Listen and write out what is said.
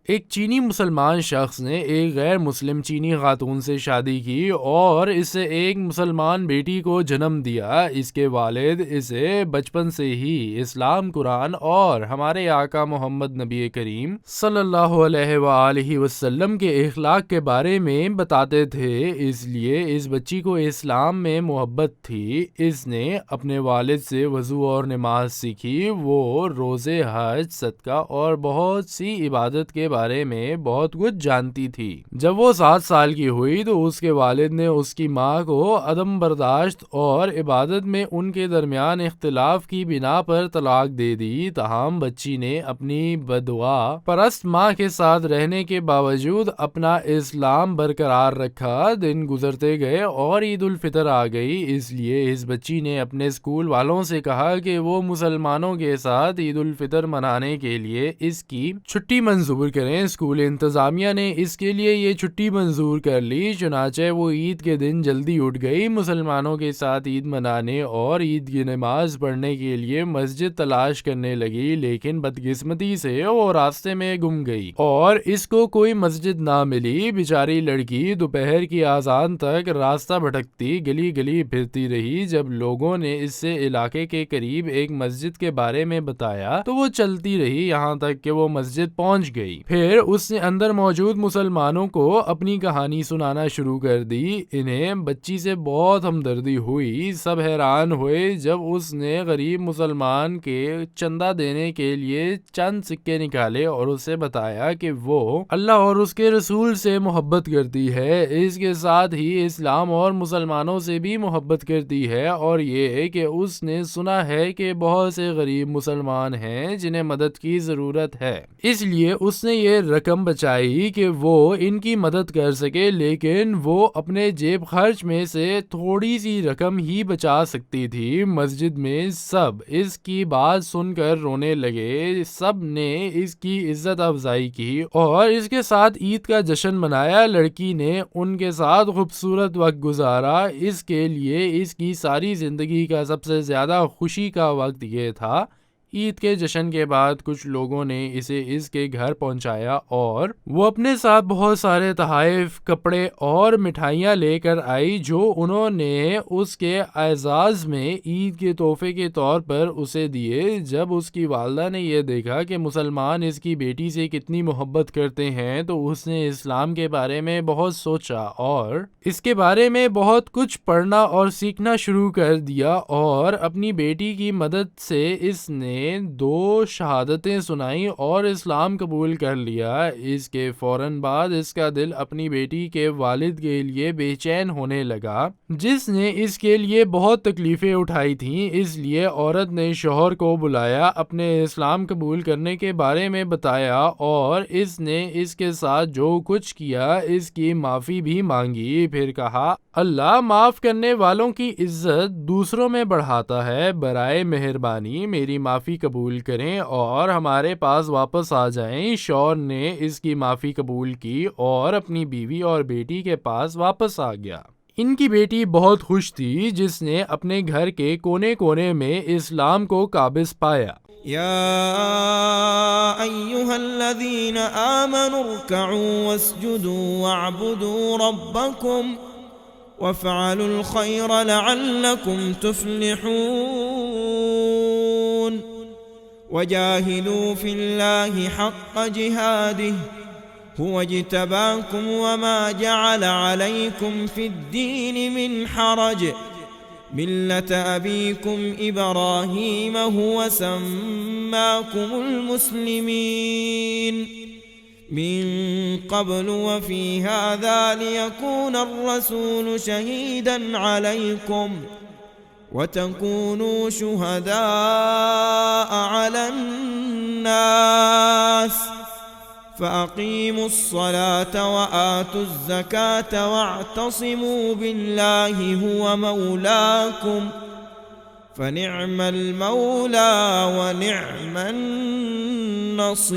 ایک چینی مسلمان شخص نے ایک غیر مسلم چینی خاتون سے شادی کی اور اسے ایک مسلمان بیٹی کو جنم دیا۔ اس کے والد اسے بچپن سے ہی اسلام، قرآن اور ہمارے آقا محمد نبی کریم صلی اللہ علیہ وآلہ وسلم کے اخلاق کے بارے میں بتاتے تھے، اس لیے اس بچی کو اسلام میں محبت تھی۔ اس نے اپنے والد سے وضو اور نماز سیکھی۔ وہ روزے، حج، صدقہ اور بہت سی عبادت کے بارے میں بہت کچھ جانتی تھی۔ جب وہ 7 سال کی ہوئی تو اس کے والد نے اس کی ماں کو عدم برداشت اور عبادت میں ان کے درمیان اختلاف کی بنا پر طلاق دے دی۔ تاہم بچی نے اپنی بددعا پرست ماں کے ساتھ رہنے کے باوجود اپنا اسلام برقرار رکھا۔ دن گزرتے گئے اور عید الفطر آ گئی، اس لیے اس بچی نے اپنے اسکول والوں سے کہا کہ وہ مسلمانوں کے ساتھ عید الفطر منانے کے لیے اس کی چھٹی منظور کریں۔ اسکول انتظامیہ نے اس کے لیے یہ چھٹی منظور کر لی، چنانچہ وہ عید کے دن جلدی اٹھ گئی، مسلمانوں کے ساتھ عید منانے اور عید کی نماز پڑھنے کے لیے مسجد تلاش کرنے لگی، لیکن بدقسمتی سے وہ راستے میں گم گئی اور اس کو کوئی مسجد نہ ملی۔ بیچاری لڑکی دوپہر کی اذان تک راستہ بھٹکتی گلی گلی پھرتی رہی۔ جب لوگوں نے اس سے علاقے کے قریب ایک مسجد کے بارے میں بتایا تو وہ چلتی رہی یہاں تک کہ وہ مسجد پہنچ گئی۔ پھر اس نے اندر موجود مسلمانوں کو اپنی کہانی سنانا شروع کر دی۔ انہیں بچی سے بہت ہمدردی ہوئی۔ سب حیران ہوئے جب اس نے غریب مسلمان کے چندہ دینے کے لیے چند سکے نکالے اور اسے بتایا کہ وہ اللہ اور اس کے رسول سے محبت کرتی ہے، اس کے ساتھ ہی اسلام اور مسلمانوں سے بھی محبت کرتی ہے، اور یہ کہ اس نے سنا ہے کہ بہت سے غریب مسلمان ہیں جنہیں مدد کی ضرورت ہے، اس لیے اس نے یہ رقم بچائی کہ وہ ان کی مدد کر سکے، لیکن وہ اپنے جیب خرچ میں سے تھوڑی سی رقم ہی بچا سکتی تھی۔ مسجد میں سب اس کی بات سن کر رونے لگے، سب نے اس کی عزت افزائی کی اور اس کے ساتھ عید کا جشن منایا۔ لڑکی نے ان کے ساتھ خوبصورت وقت گزارا۔ اس کے لیے اس کی ساری زندگی کا سب سے زیادہ خوشی کا وقت یہ تھا۔ عید کے جشن کے بعد کچھ لوگوں نے اسے اس کے گھر پہنچایا اور وہ اپنے ساتھ بہت سارے تحائف، کپڑے اور مٹھائیاں لے کر آئی جو انہوں نے اس کے اعزاز میں عید کے تحفے کے طور پر اسے دیے۔ جب اس کی والدہ نے یہ دیکھا کہ مسلمان اس کی بیٹی سے کتنی محبت کرتے ہیں تو اس نے اسلام کے بارے میں بہت سوچا اور اس کے بارے میں بہت کچھ پڑھنا اور سیکھنا شروع کر دیا، اور اپنی بیٹی کی مدد سے اس نے 2 شہادتیں سنائیں اور اسلام قبول کر لیا۔ اس کے فوراً بعد اس کا دل اپنی بیٹی کے والد کے لیے بے چین ہونے لگا جس نے اس کے لیے بہت تکلیفیں اٹھائی تھیں، اس لیے عورت نے شوہر کو بلایا، اپنے اسلام قبول کرنے کے بارے میں بتایا اور اس نے اس کے ساتھ جو کچھ کیا اس کی معافی بھی مانگی۔ پھر کہا، اللہ معاف کرنے والوں کی عزت دوسروں میں بڑھاتا ہے، برائے مہربانی میری معافی قبول کریں اور ہمارے پاس واپس آ جائیں۔ شوہر نے اس کی معافی قبول کی اور اپنی بیوی اور بیٹی کے پاس واپس آ گیا۔ ان کی بیٹی بہت خوش تھی جس نے اپنے گھر کے کونے کونے میں اسلام کو قابض پایا۔ يا أيها الذين آمنوا اركعوا واسجدوا واعبدوا ربكم وافعلوا الخير لعلكم تفلحون وجاهدوا في الله حق جهاده هو اجتباكم وما جعل عليكم في الدين من حرج ملة أبيكم إبراهيم هو سماكم المسلمين من قبل وفي هذا ليكون الرسول شهيدا عليكم وتكونوا شهداء على الناس فأقيموا الصلاة وآتوا الزكاة واعتصموا بالله هو مولاكم فنعم المولى ونعم النصير۔